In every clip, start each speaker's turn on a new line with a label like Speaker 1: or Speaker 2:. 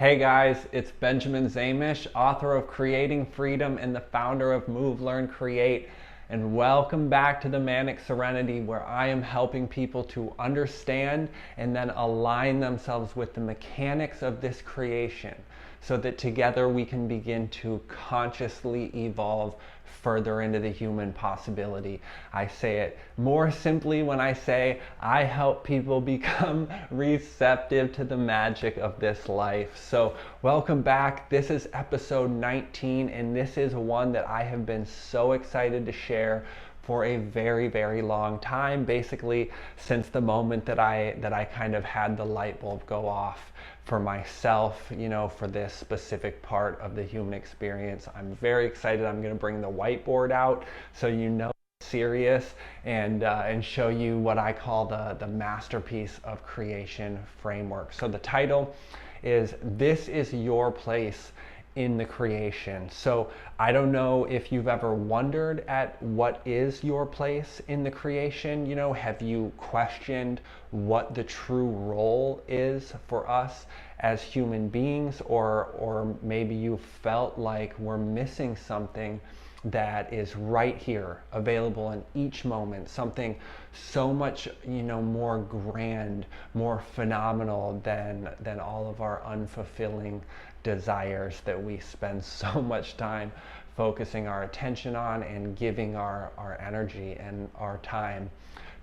Speaker 1: Hey guys, it's Benjamin Zamish, author of Creating Freedom and the founder of Move, Learn, Create. And welcome back to Thematic Serenity, where I am helping people to understand and then align themselves with the mechanics of this creation so that together we can begin to consciously evolve further into the human possibility. I say it more simply when I say I help people become receptive to the magic of this life. So welcome back. This is episode 19, and this is one that I have been so excited to share for a very, very long time, basically since the moment that I kind of had the light bulb go off for myself, for this specific part of the human experience. I'm very excited. I'm going to bring the whiteboard out so it's serious, and show you what I call the masterpiece of creation framework. So the title is "This is Your Place in the Creation." So I don't know if you've ever wondered at what is your place in the creation. Have you questioned what the true role is for us as human beings, or maybe you felt like we're missing something that is right here, available in each moment, something so much more grand, more phenomenal than all of our unfulfilling desires that we spend so much time focusing our attention on and giving our energy and our time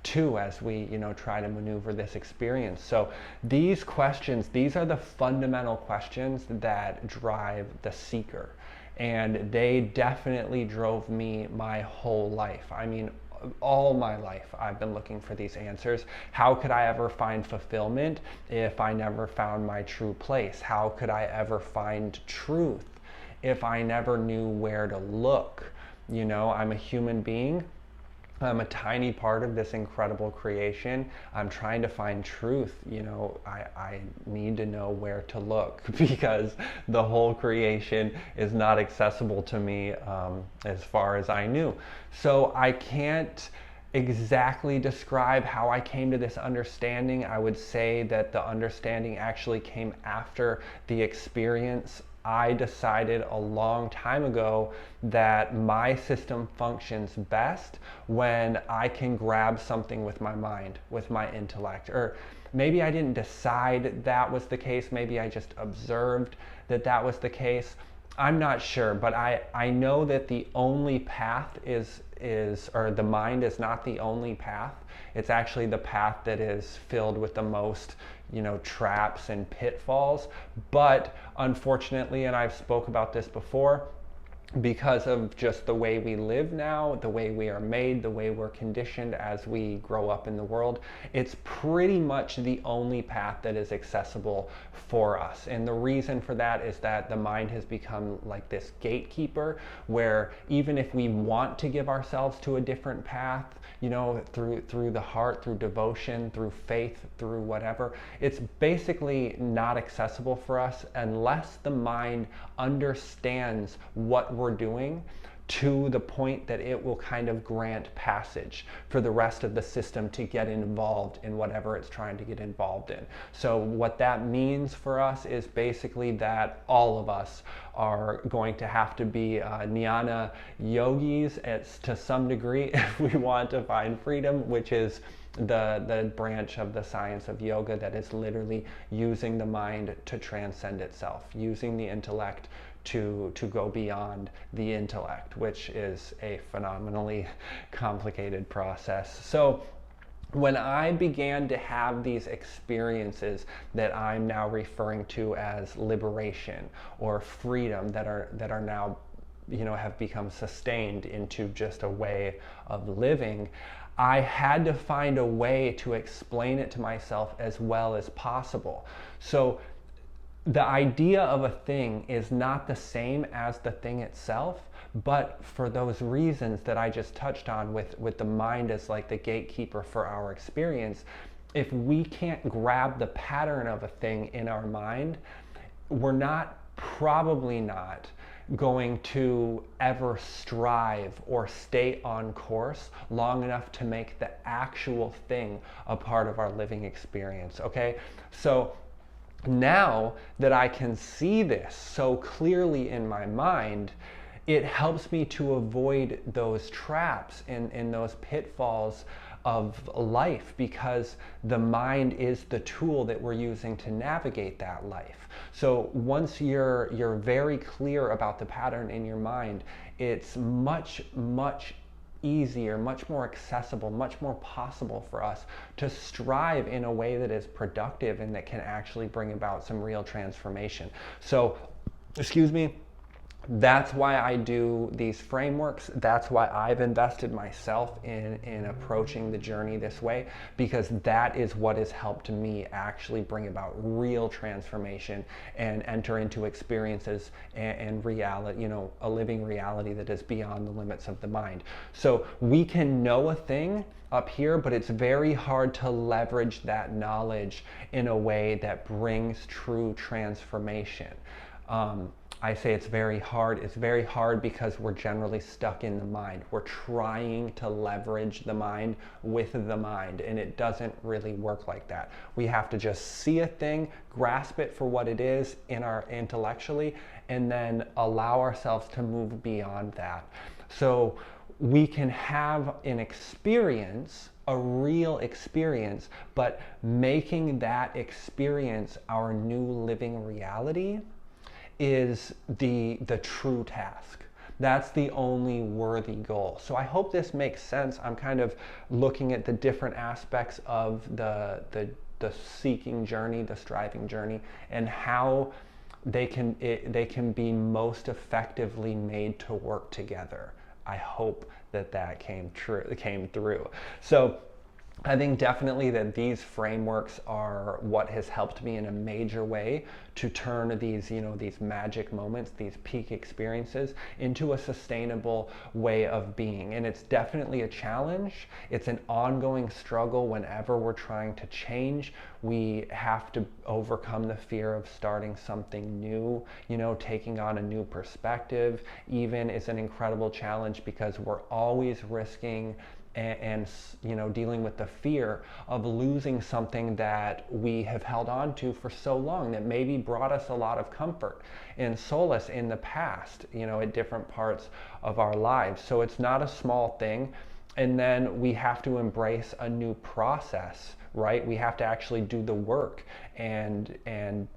Speaker 1: to as we try to maneuver this experience. So these questions, these are the fundamental questions that drive the seeker, and they definitely drove me my whole life. I mean, all my life I've been looking for these answers. How could I ever find fulfillment if I never found my true place? How could I ever find truth if I never knew where to look? I'm a human being. I'm a tiny part of this incredible creation. I'm trying to find truth. I need to know where to look because the whole creation is not accessible to me as far as I knew. So I can't exactly describe how I came to this understanding. I would say that the understanding actually came after the experience. I decided a long time ago that my system functions best when I can grab something with my mind, with my intellect. Or maybe I didn't decide that was the case. Maybe I just observed that was the case. I'm not sure, but I know that the only path or the mind is not the only path. It's actually the path that is filled with the most traps and pitfalls. But unfortunately, and I've spoke about this before, because of just the way we live now, the way we are made, the way we're conditioned as we grow up in the world, it's pretty much the only path that is accessible for us. And the reason for that is that the mind has become like this gatekeeper, where even if we want to give ourselves to a different path, through the heart, through devotion, through faith, through whatever, it's basically not accessible for us unless the mind understands what we're doing to the point that it will kind of grant passage for the rest of the system to get involved in whatever it's trying to get involved in. So what that means for us is basically that all of us are going to have to be jnana yogis to some degree if we want to find freedom, which is the branch of the science of yoga that is literally using the mind to transcend itself, using the intellect to go beyond the intellect, which is a phenomenally complicated process. So when I began to have these experiences that I'm now referring to as liberation or freedom, that are now have become sustained into just a way of living, I had to find a way to explain it to myself as well as possible. So the idea of a thing is not the same as the thing itself, but for those reasons that I just touched on with the mind as like the gatekeeper for our experience, if we can't grab the pattern of a thing in our mind, we're probably not going to ever strive or stay on course long enough to make the actual thing a part of our living experience. Okay, so Now that I can see this so clearly in my mind, it helps me to avoid those traps and those pitfalls of life, because the mind is the tool that we're using to navigate that life. So once you're very clear about the pattern in your mind, it's much easier, much more accessible, much more possible for us to strive in a way that is productive and that can actually bring about some real transformation. So, excuse me, that's why I do these frameworks. That's why I've invested myself in approaching the journey this way, because that is what has helped me actually bring about real transformation and enter into experiences and reality, a living reality that is beyond the limits of the mind. So we can know a thing up here, but it's very hard to leverage that knowledge in a way that brings true transformation. I say it's very hard. It's very hard because we're generally stuck in the mind. We're trying to leverage the mind with the mind, and it doesn't really work like that. We have to just see a thing, grasp it for what it is in our intellectually, and then allow ourselves to move beyond that. So we can have an experience, a real experience, but making that experience our new living reality is the true task. That's the only worthy goal. So I hope this makes sense. I'm kind of looking at the different aspects of the seeking journey, the striving journey, and how they can be most effectively made to work together. I hope that came through. So I think definitely that these frameworks are what has helped me in a major way to turn these magic moments, these peak experiences, into a sustainable way of being. And it's definitely a challenge. It's an ongoing struggle whenever we're trying to change. We have to overcome the fear of starting something new, taking on a new perspective even is an incredible challenge, because we're always risking and dealing with the fear of losing something that we have held on to for so long, that maybe brought us a lot of comfort and solace in the past, at different parts of our lives. So it's not a small thing. And then we have to embrace a new process, right? We have to actually do the work and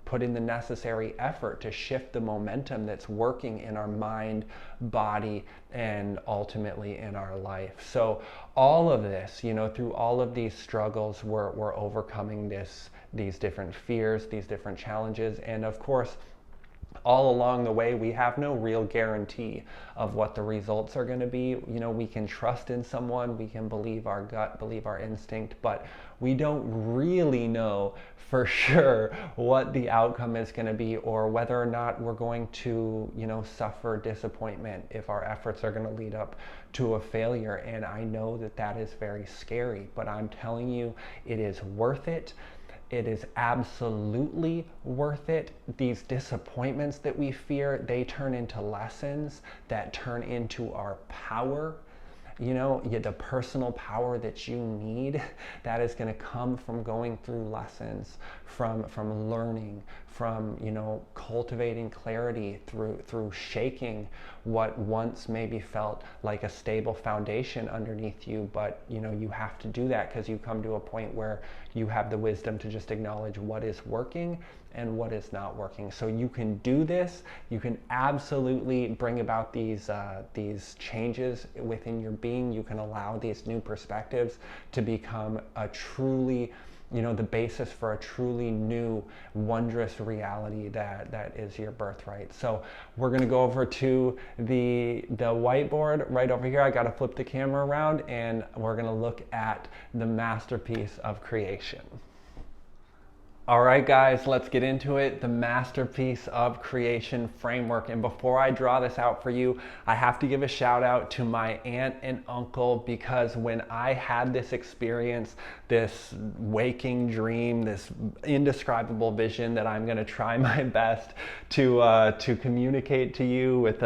Speaker 1: put in the necessary effort to shift the momentum that's working in our mind, body, and ultimately in our life. So all of this, through all of these struggles, we're overcoming these different fears, these different challenges. And of course, all along the way, we have no real guarantee of what the results are going to be. We can trust in someone, we can believe our gut, believe our instinct, but we don't really know for sure what the outcome is going to be, or whether or not we're going to, suffer disappointment if our efforts are going to lead up to a failure. And I know that is very scary, but I'm telling you, it is worth it. It is absolutely worth it. These disappointments that we fear, they turn into lessons that turn into our power. The personal power that you need, that is going to come from going through lessons, from learning, from cultivating clarity through shaking what once maybe felt like a stable foundation underneath you. But you have to do that because you come to a point where you have the wisdom to just acknowledge what is working and what is not working. So you can do this. You can absolutely bring about these changes within your being. You can allow these new perspectives to become a truly, the basis for a truly new, wondrous reality that is your birthright. So we're gonna go over to the whiteboard right over here. I gotta flip the camera around, and we're gonna look at the masterpiece of creation. All right, guys, let's get into it. The masterpiece of creation framework. And before I draw this out for you, I have to give a shout out to my aunt and uncle, because when I had this experience, this waking dream, this indescribable vision that I'm going to try my best to communicate to you with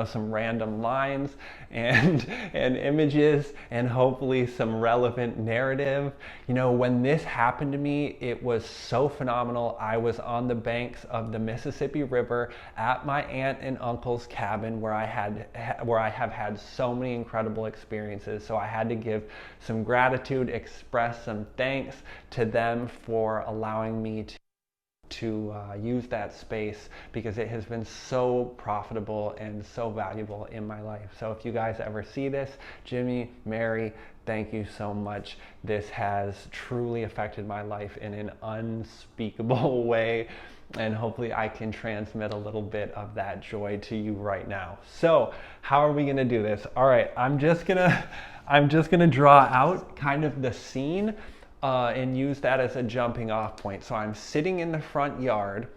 Speaker 1: some random lines and images and hopefully some relevant narrative. When this happened to me, it was so so phenomenal. I was on the banks of the Mississippi River at my aunt and uncle's cabin where I have had so many incredible experiences. So I had to give some gratitude, express some thanks to them for allowing me to use that space, because it has been so profitable and so valuable in my life. So if you guys ever see this, Jimmy, Mary, thank you so much. This has truly affected my life in an unspeakable way, and hopefully I can transmit a little bit of that joy to you right now. So how are we gonna do this? All right, I'm just gonna draw out kind of the scene and use that as a jumping off point. So I'm sitting in the front yard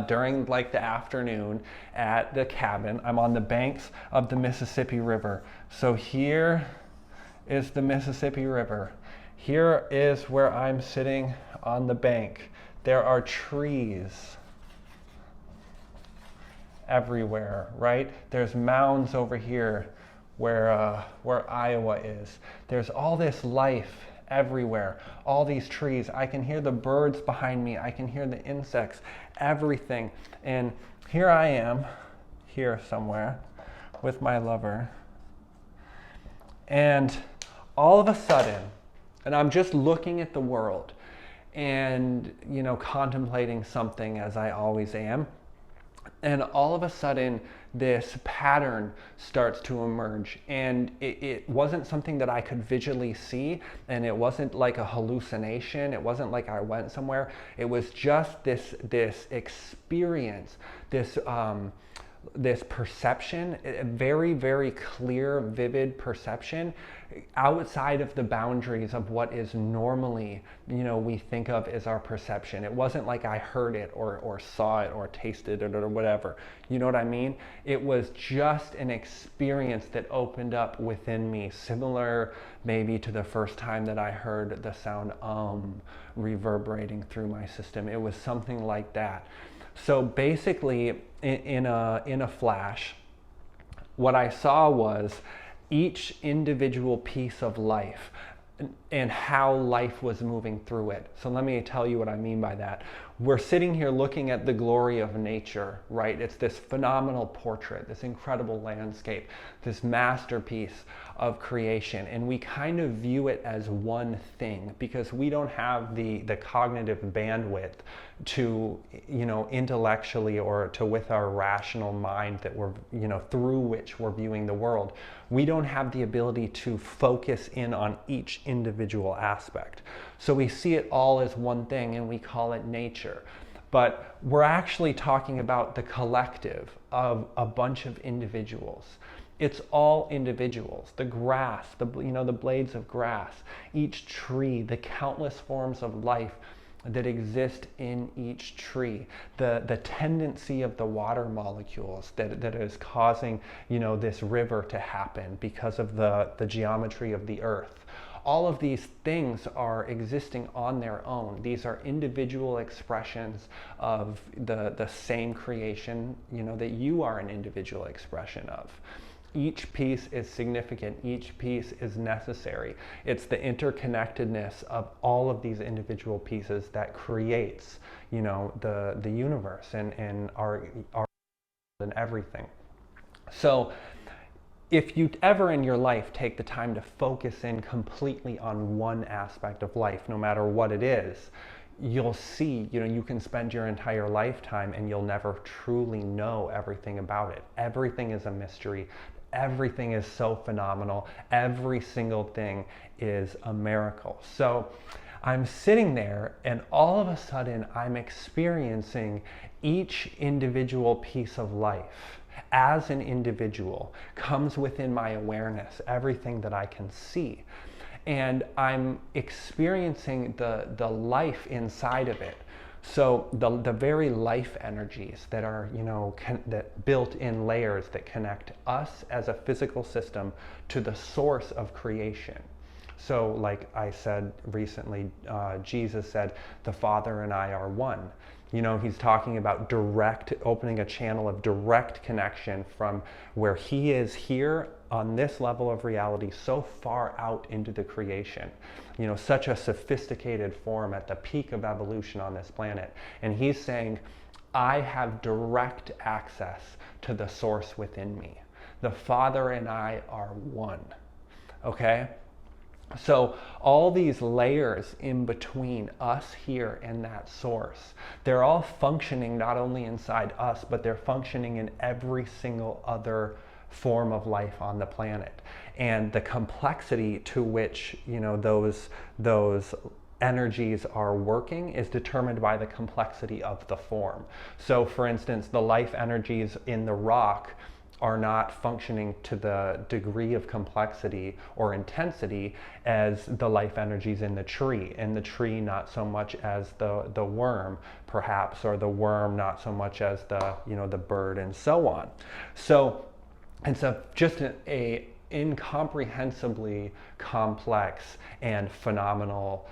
Speaker 1: during like the afternoon at the cabin. I'm on the banks of the Mississippi River. So here is the Mississippi River. Here is where I'm sitting on the bank. There are trees everywhere, right? There's mounds over here where Iowa is. There's all this life everywhere, all these trees. I can hear the birds behind me. I can hear the insects, everything. And here I am, here somewhere, with my lover. And all of a sudden, and I'm just looking at the world and, you know, contemplating something, as I always am. And all of a sudden, this pattern starts to emerge, and it wasn't something that I could visually see, and it wasn't like a hallucination. It wasn't like I went somewhere. It was just this experience, this perception, a very, very clear, vivid perception outside of the boundaries of what is normally, you know, we think of as our perception. It wasn't like I heard it or saw it or tasted it or whatever. You know what I mean? It was just an experience that opened up within me, similar maybe to the first time that I heard the sound reverberating through my system. It was something like that. So basically, in a flash, what I saw was each individual piece of life and how life was moving through it. So let me tell you what I mean by that. We're sitting here looking at the glory of nature, right? It's this phenomenal portrait, this incredible landscape, this masterpiece of creation. And we kind of view it as one thing because we don't have the cognitive bandwidth to, you know, intellectually or to with our rational mind that we're, you know, through which we're viewing the world. We don't have the ability to focus in on each individual aspect. So we see it all as one thing and we call it nature. But we're actually talking about the collective of a bunch of individuals. It's all individuals. The grass, the blades of grass, each tree, the countless forms of life that exist in each tree, the tendency of the water molecules that is causing, you know, this river to happen because of the geometry of the earth. All of these things are existing on their own. These are individual expressions of the same creation, you know, that you are an individual expression of. Each piece is significant. Each piece is necessary. It's the interconnectedness of all of these individual pieces that creates, you know, the universe and our and everything. So if you ever in your life take the time to focus in completely on one aspect of life, no matter what it is, you'll see, you know, you can spend your entire lifetime and you'll never truly know everything about it. Everything is a mystery. Everything is so phenomenal. Every single thing is a miracle. So I'm sitting there and all of a sudden I'm experiencing each individual piece of life as an individual comes within my awareness, everything that I can see. And I'm experiencing the life inside of it. So the very life energies that are, you know, that built in layers that connect us as a physical system to the source of creation. So like I said recently, Jesus said, the Father and I are one. You know, he's talking about opening a channel of direct connection from where he is here on this level of reality so far out into the creation, such a sophisticated form at the peak of evolution on this planet. And he's saying, I have direct access to the source within me. The Father and I are one. Okay? So all these layers in between us here and that source, they're all functioning not only inside us, but they're functioning in every single other form of life on the planet. And the complexity to which, those energies are working is determined by the complexity of the form. So for instance, the life energies in the rock are not functioning to the degree of complexity or intensity as the life energies in the tree. And the tree not so much as the worm, perhaps, or the worm not so much as the bird, and so on. So it's just a incomprehensibly complex and phenomenal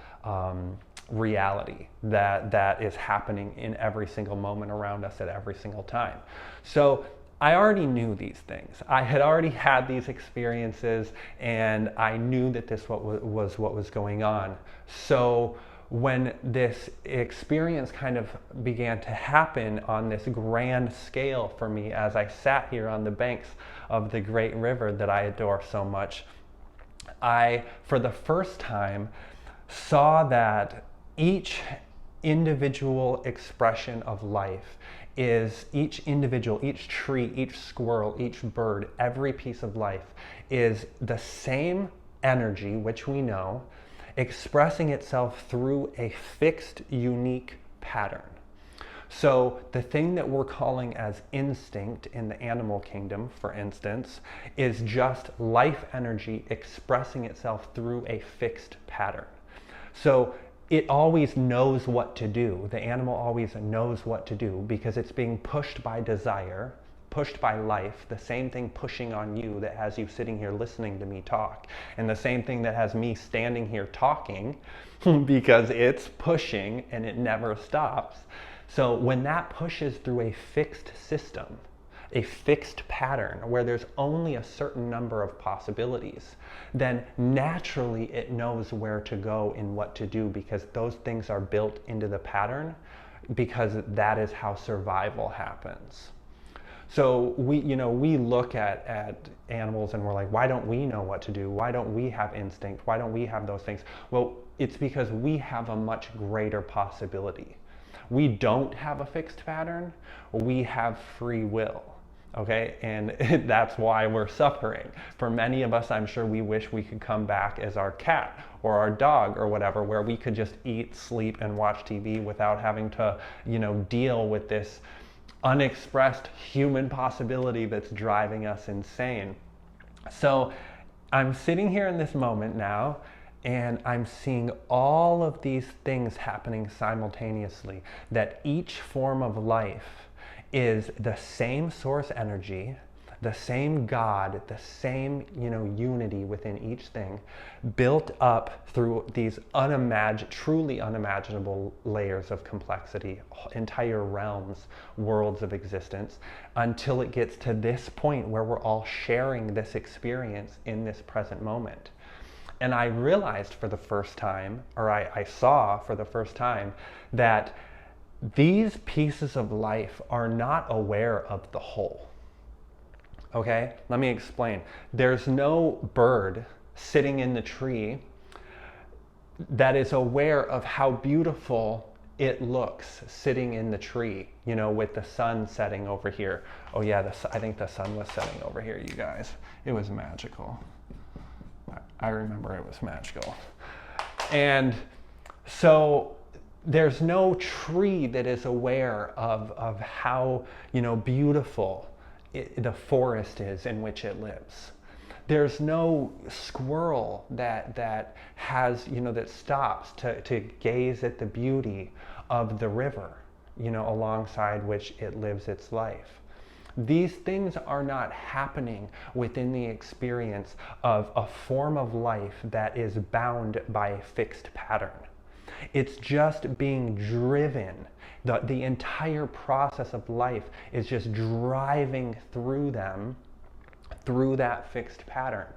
Speaker 1: reality that is happening in every single moment around us at every single time. So I already knew these things. I had already had these experiences, and I knew that this was what was going on. So when this experience kind of began to happen on this grand scale for me, as I sat here on the banks of the great river that I adore so much, I, for the first time, saw that each individual expression of life is each individual, each tree, each squirrel, each bird, every piece of life is the same energy, which we know, expressing itself through a fixed, unique pattern. So the thing that we're calling as instinct in the animal kingdom, for instance, is just life energy expressing itself through a fixed pattern. So it always knows what to do. The animal always knows what to do because it's being pushed by desire, pushed by life, the same thing pushing on you that has you sitting here listening to me talk, and the same thing that has me standing here talking because it's pushing and it never stops. So when that pushes through a fixed system, a fixed pattern where there's only a certain number of possibilities, then naturally it knows where to go and what to do because those things are built into the pattern because that is how survival happens. So we look at animals and we're like, why don't we know what to do? Why don't we have instinct? Why don't we have those things? Well, it's because we have a much greater possibility. We don't have a fixed pattern, we have free will. Okay, and that's why we're suffering. For many of us, I'm sure we wish we could come back as our cat or our dog or whatever, where we could just eat, sleep, and watch TV without having to, deal with this unexpressed human possibility that's driving us insane. So I'm sitting here in this moment now, and I'm seeing all of these things happening simultaneously, that each form of life is the same source energy, the same God, the same, unity within each thing, built up through these truly unimaginable layers of complexity, entire realms, worlds of existence, until it gets to this point where we're all sharing this experience in this present moment. And I realized for the first time, or I saw for the first time, that these pieces of life are not aware of the whole. Okay, let me explain. There's no bird sitting in the tree that is aware of how beautiful it looks sitting in the tree, with the sun setting over here. Oh yeah, I think the sun was setting over here, you guys. It was magical. I remember it was magical. And so there's no tree that is aware of how beautiful the forest is in which it lives. There's no squirrel that has that stops to gaze at the beauty of the river alongside which it lives its life. These things are not happening within the experience of a form of life that is bound by a fixed pattern. It's just being driven. The entire process of life is just driving through them through that fixed pattern.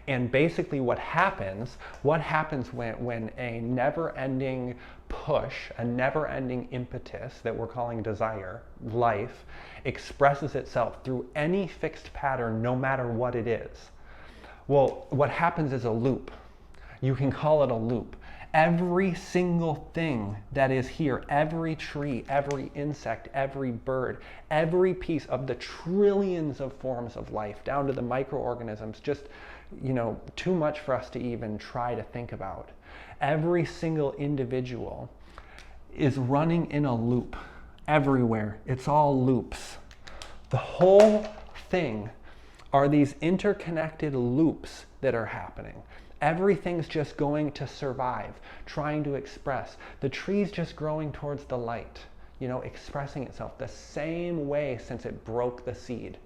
Speaker 1: And basically what happens when a never-ending push, a never-ending impetus that we're calling desire, life, expresses itself through any fixed pattern, no matter what it is. Well, what happens is a loop. You can call it a loop. Every single thing that is here, every tree, every insect, every bird, every piece of the trillions of forms of life, down to the microorganisms, just, too much for us to even try to think about. Every single individual is running in a loop everywhere. It's all loops. The whole thing are these interconnected loops that are happening. Everything's just going to survive, trying to express. The tree's just growing towards the light, expressing itself the same way since it broke the seed.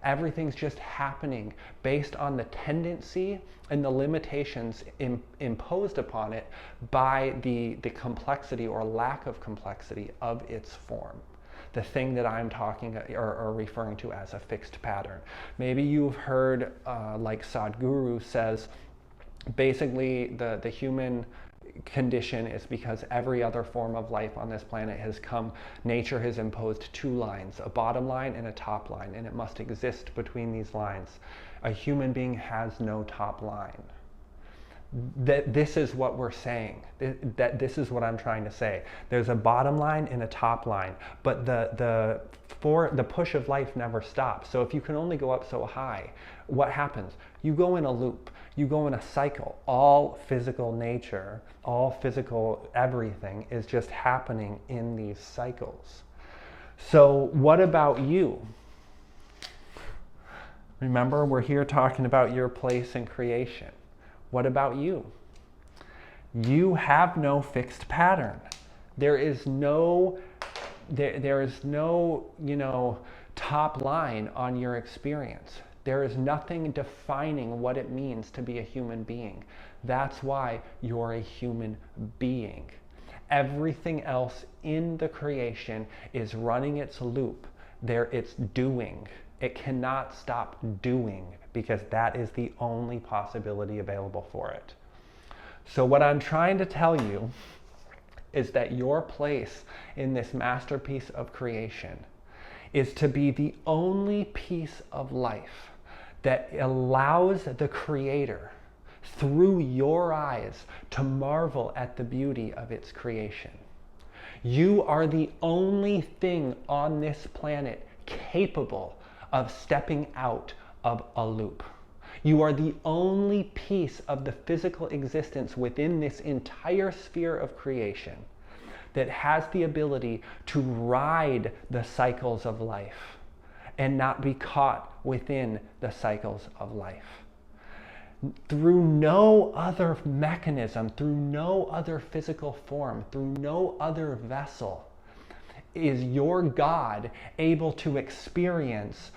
Speaker 1: Everything's just happening based on the tendency and the limitations imposed upon it by the complexity or lack of complexity of its form. The thing that I'm talking or referring to as a fixed pattern. Maybe you've heard, like Sadhguru says, basically the human condition is because every other form of life on this planet has come, nature has imposed two lines, a bottom line and a top line, and it must exist between these lines. A human being has no top line. This is what we're saying. This is what I'm trying to say. There's a bottom line and a top line, but the push of life never stops. So if you can only go up so high, what happens? You go in a loop. You go in a cycle. All physical nature, all physical everything is just happening in these cycles. So what about you? Remember, we're here talking about your place in creation. What about you? You have no fixed pattern. There is no top line on your experience. There is nothing defining what it means to be a human being. That's why you're a human being. Everything else in the creation is running its loop. It's doing. It cannot stop doing because that is the only possibility available for it. So what I'm trying to tell you is that your place in this masterpiece of creation is to be the only piece of life that allows the Creator, through your eyes, to marvel at the beauty of its creation. You are the only thing on this planet capable of stepping out of a loop. You are the only piece of the physical existence within this entire sphere of creation that has the ability to ride the cycles of life and not be caught within the cycles of life. Through no other mechanism, through no other physical form, through no other vessel is your God able to experience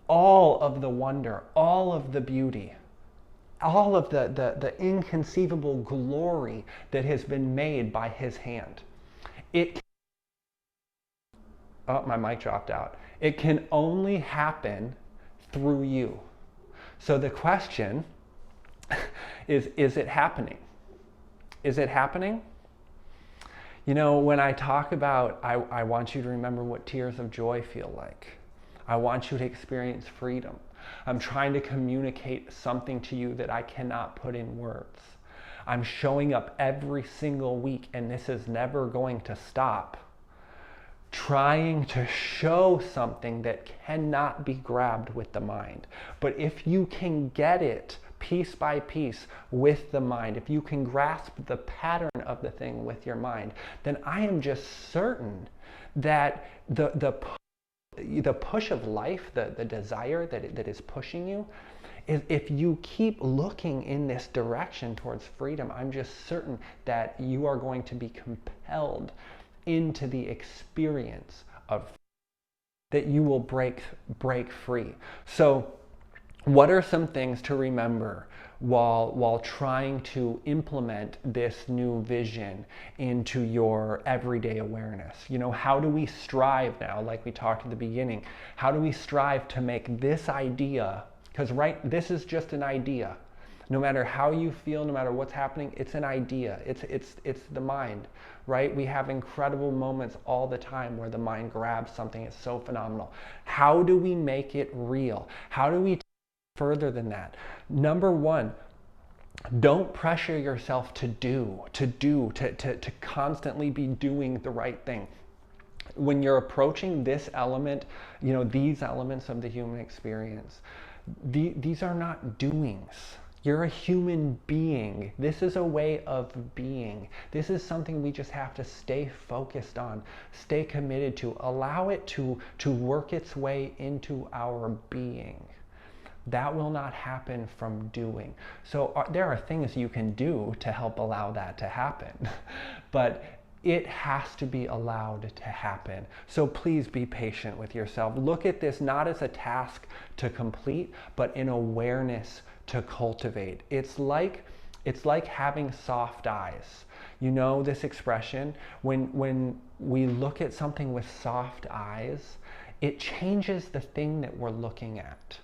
Speaker 1: all of the wonder, all of the beauty, all of the inconceivable glory that has been made by His hand. Oh, my mic dropped out. It can only happen through you. So the question is it happening? Is it happening? When I talk about, I want you to remember what tears of joy feel like. I want you to experience freedom. I'm trying to communicate something to you that I cannot put in words. I'm showing up every single week, and this is never going to stop, trying to show something that cannot be grabbed with the mind. But if you can get it piece by piece with the mind, if you can grasp the pattern of the thing with your mind, then I am just certain that the push of life, the desire that is pushing you, is if you keep looking in this direction towards freedom, I'm just certain that you are going to be compelled into the experience of that you will break free. So what are some things to remember while trying to implement this new vision into your everyday awareness? How do we strive now, like we talked at the beginning, how do we strive to make this idea, Because this is just an idea. No matter how you feel, no matter what's happening, it's an idea. It's the mind, right? We have incredible moments all the time where the mind grabs something. It's so phenomenal. How do we make it real? How do we take it further than that? Number one, don't pressure yourself to constantly be doing the right thing. When you're approaching this element, these elements of the human experience, these are not doings. You're a human being. This is a way of being. This is something we just have to stay focused on, stay committed to, allow it to work its way into our being. That will not happen from doing. So there are things you can do to help allow that to happen, but it has to be allowed to happen. So please be patient with yourself. Look at this not as a task to complete, but in awareness to cultivate. It's like having soft eyes. You know this expression? When we look at something with soft eyes, it changes the thing that we're looking at.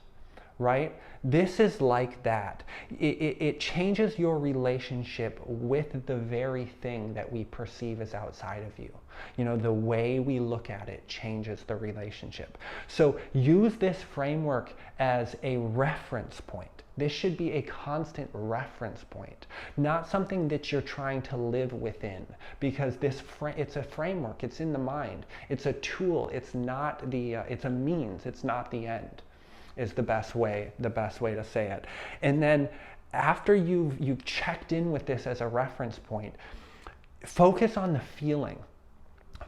Speaker 1: Right? This is like that. It changes your relationship with the very thing that we perceive as outside of you. The way we look at it changes the relationship. So use this framework as a reference point. This should be a constant reference point, not something that you're trying to live within, because it's a framework. It's in the mind. It's a tool. It's not it's a means. It's not the end. Is the best way to say it. And then after you've checked in with this as a reference point, focus on the feeling.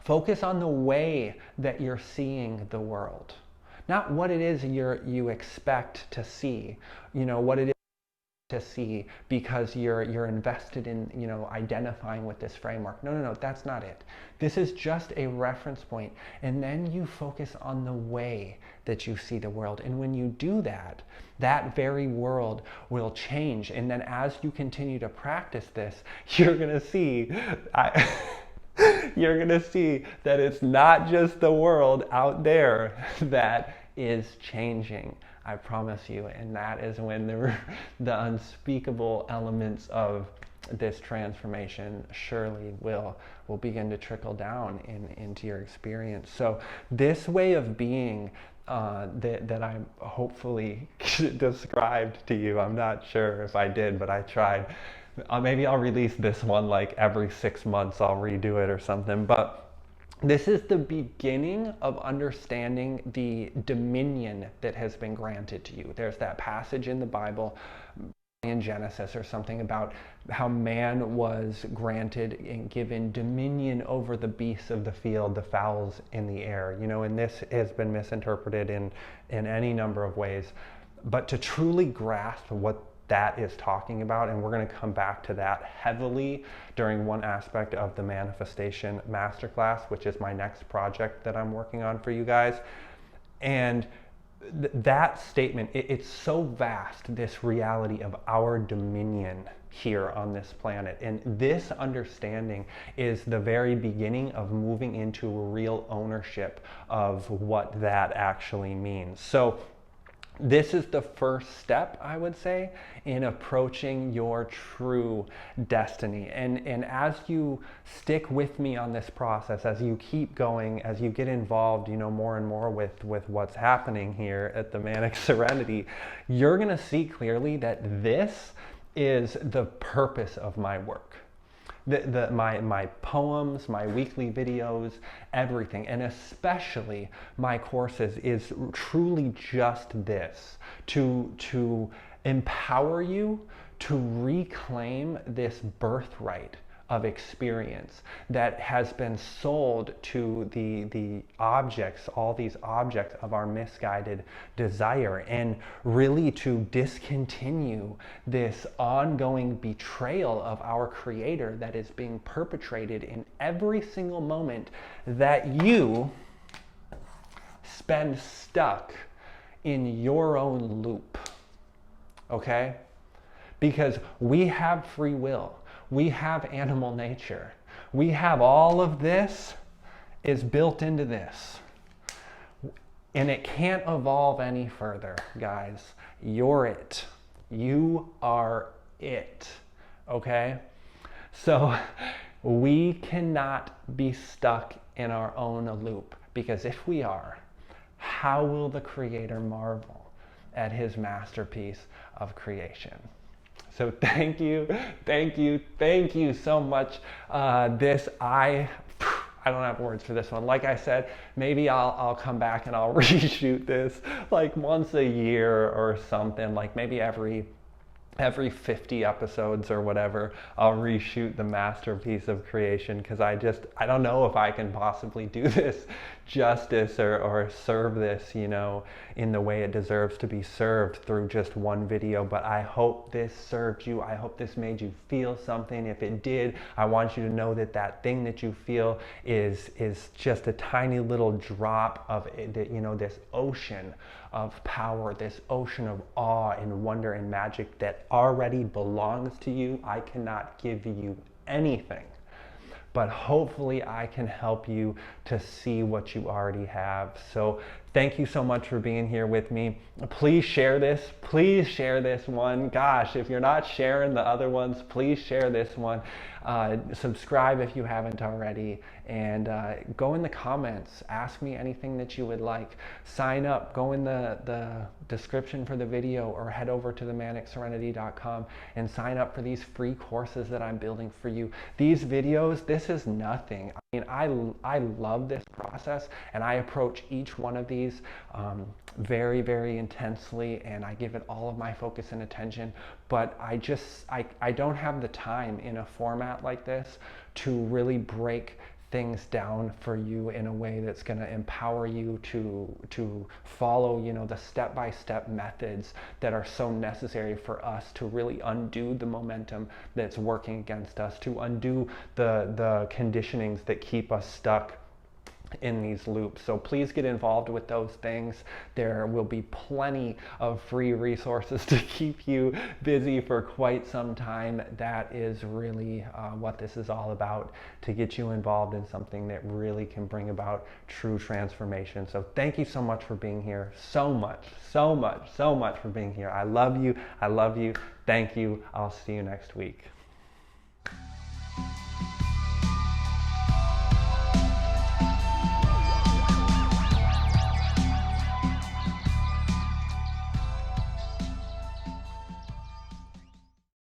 Speaker 1: Focus on the way that you're seeing the world. Not what it is you expect to see, what it is to see because you're invested in identifying with this framework. No, that's not it. This is just a reference point, and then you focus on the way that you see the world. And when you do that, that very world will change. And then as you continue to practice this, you're gonna see you're gonna see that it's not just the world out there that is changing. I promise you. And that is when the unspeakable elements of this transformation surely will begin to trickle down into your experience. So this way of being that I hopefully described to you, I'm not sure if I did, but I tried. Maybe I'll release this one like every 6 months, I'll redo it or something. But this is the beginning of understanding the dominion that has been granted to you. There's that passage in the Bible, in Genesis or something, about how man was granted and given dominion over the beasts of the field, the fowls in the air. And this has been misinterpreted in any number of ways. But to truly grasp what that is talking about, and we're going to come back to that heavily during one aspect of the Manifestation Masterclass, which is my next project that I'm working on for you guys. And that statement, it's so vast, this reality of our dominion here on this planet. And this understanding is the very beginning of moving into real ownership of what that actually means. So this is the first step, I would say, in approaching your true destiny. And as you stick with me on this process, as you keep going, as you get involved, more and more with what's happening here at the Manic Serenity, you're going to see clearly that this is the purpose of my work. My poems, my weekly videos, everything, and especially my courses is truly just this, to empower you to reclaim this birthright of experience that has been sold to the objects, all these objects of our misguided desire, and really to discontinue this ongoing betrayal of our Creator that is being perpetrated in every single moment that you spend stuck in your own loop. Okay? Because we have free will. We have animal nature. We have all of this is built into this. And it can't evolve any further, guys. You're it. You are it. Okay? So we cannot be stuck in our own loop, because if we are, how will the Creator marvel at his masterpiece of creation? So thank you so much. I don't have words for this one. Like I said, maybe I'll come back and I'll reshoot this like once a year or something, like maybe every 50 episodes or whatever. I'll reshoot the masterpiece of creation, because I don't know if I can possibly do this justice or serve this, in the way it deserves to be served through just one video. But I hope this served you. I hope this made you feel something. If it did, I want you to know that that thing that you feel is just a tiny little drop of it, this ocean of power, this ocean of awe and wonder and magic that already belongs to you. I cannot give you anything, but hopefully I can help you to see what you already have. So thank you so much for being here with me. Please share this. Please share this one. Gosh, if you're not sharing the other ones, please share this one. Subscribe if you haven't already, and go in the comments. Ask me anything that you would like. Sign up. Go in the description for the video, or head over to themanicserenity.com and sign up for these free courses that I'm building for you. These videos, this is nothing. I mean, I love this process, and I approach each one of these very, very intensely, and I give it all of my focus and attention. But I don't have the time in a format like this to really break things down for you in a way that's going to empower you to follow, the step-by-step methods that are so necessary for us to really undo the momentum that's working against us, to undo the conditionings that keep us stuck in these loops. So please get involved with those things. There will be plenty of free resources to keep you busy for quite some time. That is really what this is all about, to get you involved in something that really can bring about true transformation. So thank you so much for being here. So much for being here. I love you. Thank you. I'll see you next week.